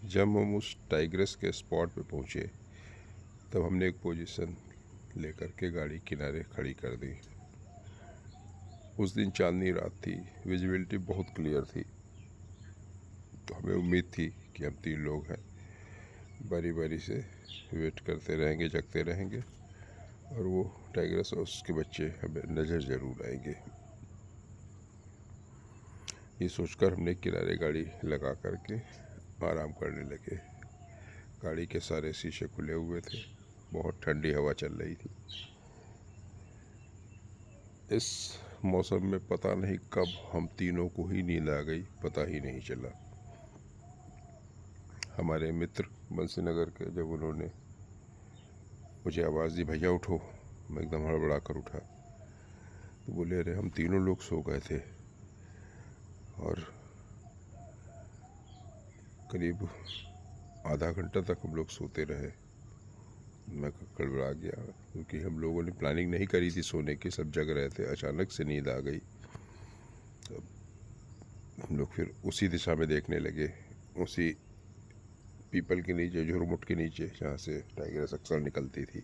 जब हम उस टाइग्रेस के स्पॉट पे पहुँचे तब हमने एक पोजीशन लेकर के गाड़ी किनारे खड़ी कर दी। उस दिन चांदनी रात थी, विजिबिलिटी बहुत क्लियर थी, तो हमें उम्मीद थी कि हम 3 लोग हैं, बारी बारी से वेट करते रहेंगे, जगते रहेंगे और वो टाइग्रेस और उसके बच्चे हमें नज़र ज़रूर आएंगे। ये सोचकर हमने किनारे गाड़ी लगा करके आराम करने लगे। गाड़ी के सारे शीशे खुले हुए थे, बहुत ठंडी हवा चल रही थी। इस मौसम में पता नहीं कब हम तीनों को ही नींद आ गई, पता ही नहीं चला। हमारे मित्र बंसीनगर के जब उन्होंने मुझे आवाज़ दी, भैया उठो, मैं एकदम हड़बड़ा कर उठा तो बोले, अरे हम तीनों लोग सो गए थे और करीब आधा घंटा तक हम लोग सोते रहे। मैं गड़बड़ा गया क्योंकि हम लोगों ने प्लानिंग नहीं करी थी सोने की, सब जग रहे थे। अचानक से नींद आ गई। तब हम लोग फिर उसी दिशा में देखने लगे, उसी पीपल के नीचे, झुरमुट के नीचे, जहाँ से टाइगर अक्सर निकलती थी,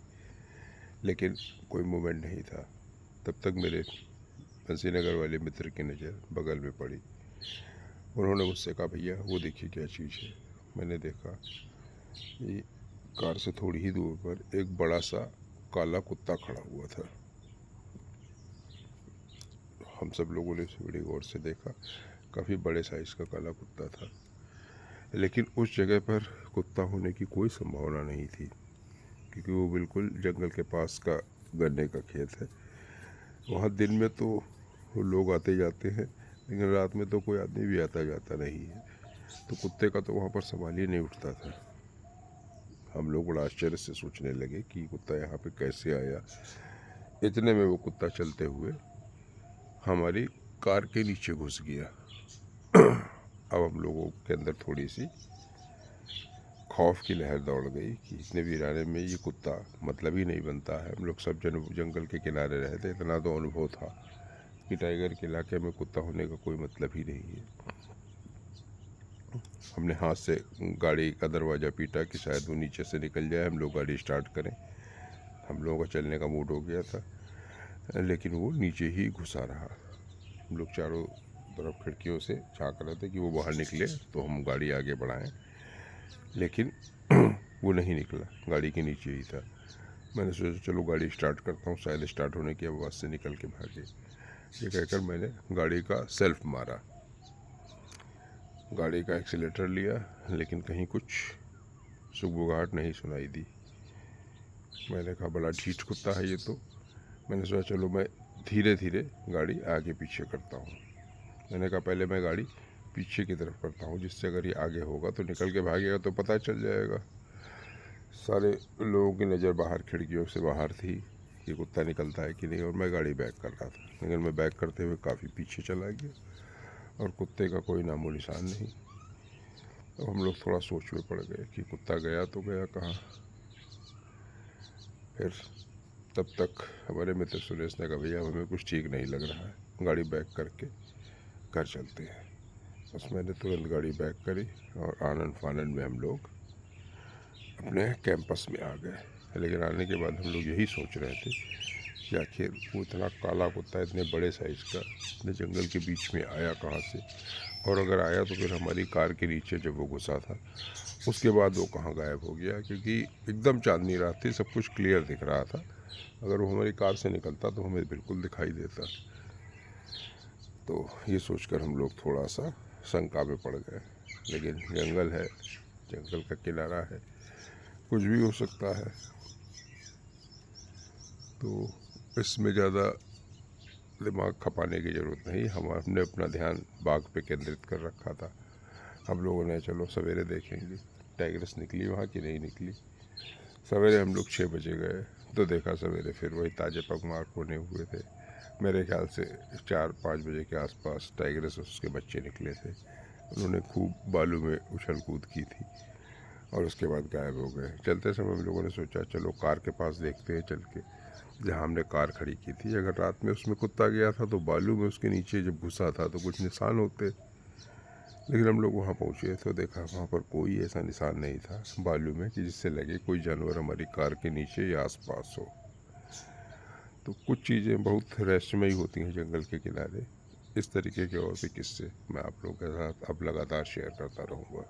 लेकिन कोई मूवमेंट नहीं था। तब तक मेरे बंसीनगर वाले मित्र की नज़र बगल में पड़ी। उन्होंने मुझसे कहा, भैया वो देखिए क्या चीज़ है। मैंने देखा, ये कार से थोड़ी ही दूर पर एक बड़ा सा काला कुत्ता खड़ा हुआ था। हम सब लोगों ने उसे बड़ी गौर से देखा, काफ़ी बड़े साइज़ का काला कुत्ता था, लेकिन उस जगह पर कुत्ता होने की कोई संभावना नहीं थी क्योंकि वो बिल्कुल जंगल के पास का गन्ने का खेत है। वहाँ दिन में तो लोग आते जाते हैं, लेकिन रात में तो कोई आदमी भी आता जाता नहीं है, तो कुत्ते का तो वहाँ पर सवाल ही नहीं उठता था। हम लोग बड़ा आश्चर्य से सोचने लगे कि कुत्ता यहाँ पे कैसे आया। इतने में वो कुत्ता चलते हुए हमारी कार के नीचे घुस गया। अब हम लोगों के अंदर थोड़ी सी खौफ की लहर दौड़ गई कि इतने वीराने में ये कुत्ता मतलब ही नहीं बनता है। हम लोग सब जंगल के किनारे रहते, इतना तो अनुभव था कि टाइगर के इलाके में कुत्ता होने का कोई मतलब ही नहीं है। हमने हाथ से गाड़ी का दरवाज़ा पीटा कि शायद वो नीचे से निकल जाए, हम लोग गाड़ी स्टार्ट करें। हम लोगों का चलने का मूड हो गया था, लेकिन वो नीचे ही घुसा रहा। हम लोग चारों तरफ खिड़कियों से झाँक रहे थे कि वो बाहर निकले तो हम गाड़ी आगे बढ़ाएं, लेकिन वो नहीं निकला, गाड़ी के नीचे ही था। मैंने सोचा चलो गाड़ी स्टार्ट करता हूँ, शायद स्टार्ट होने की आवाज़ से निकल के भागे। ये कहकर मैंने गाड़ी का सेल्फ मारा, गाड़ी का एक्सीलेटर लिया, लेकिन कहीं कुछ सुगबुगाहट नहीं सुनाई दी। मैंने कहा बड़ा ढीठ कुत्ता है ये तो। मैंने सोचा चलो मैं धीरे धीरे गाड़ी आगे पीछे करता हूँ। मैंने कहा पहले मैं गाड़ी पीछे की तरफ करता हूँ, जिससे अगर ये आगे होगा तो निकल के भागेगा तो पता चल जाएगा। सारे लोगों की नज़र बाहर खिड़कियों से बाहर थी कि कुत्ता निकलता है कि नहीं, और मैं गाड़ी बैक कर रहा था, लेकिन मैं बैक करते हुए काफ़ी पीछे चला गया और कुत्ते का कोई नामो निशान नहीं। अब हम लोग थोड़ा सोच में पड़ गए कि कुत्ता गया तो गया कहाँ। फिर तब तक हमारे मित्र सुरेश ने कहा, भैया हमें कुछ ठीक नहीं लग रहा है, गाड़ी बैक करके घर चलते हैं। बस मैंने तुरंत गाड़ी बैक करी और आनन फानन में हम लोग अपने कैंपस में आ गए। लेकिन आने के बाद हम लोग यही सोच रहे थे कि आखिर वो इतना काला कुत्ता इतने बड़े साइज़ का इतने जंगल के बीच में आया कहाँ से, और अगर आया तो फिर हमारी कार के नीचे जब वो घुसा था उसके बाद वो कहाँ गायब हो गया, क्योंकि एकदम चांदनी रात थी, सब कुछ क्लियर दिख रहा था। अगर वो हमारी कार से निकलता तो हमें बिल्कुल दिखाई देता। तो ये सोचकर हम लोग थोड़ा सा शंका में पड़ गए, लेकिन जंगल है, जंगल का किनारा है, कुछ भी हो सकता है, तो इसमें ज़्यादा दिमाग खपाने की ज़रूरत नहीं। हमने अपना ध्यान बाग पे केंद्रित कर रखा था। हम लोगों ने चलो सवेरे देखेंगे टाइग्रेस निकली वहाँ कि नहीं निकली। सवेरे हम लोग 6 बजे गए तो देखा सवेरे फिर वही ताजे पगमार्क होने हुए थे। मेरे ख्याल से 4-5 बजे के आसपास टाइग्रेस और उसके बच्चे निकले थे। उन्होंने खूब बालू में उछल कूद की थी और उसके बाद गायब हो गए। चलते समय हम लोगों ने सोचा चलो कार के पास देखते हैं चल के, जहाँ हमने कार खड़ी की थी। अगर रात में उसमें कुत्ता गया था तो बालू में उसके नीचे जब घुसा था तो कुछ निशान होते, लेकिन हम लोग वहाँ पहुँचे तो देखा वहाँ पर कोई ऐसा निशान नहीं था बालू में कि जिससे लगे कोई जानवर हमारी कार के नीचे या आसपास हो। तो कुछ चीज़ें बहुत रहस्यमयी होती हैं जंगल के किनारे। इस तरीके के और भी किस्से मैं आप लोगों के साथ अब लगातार शेयर करता रहूँगा।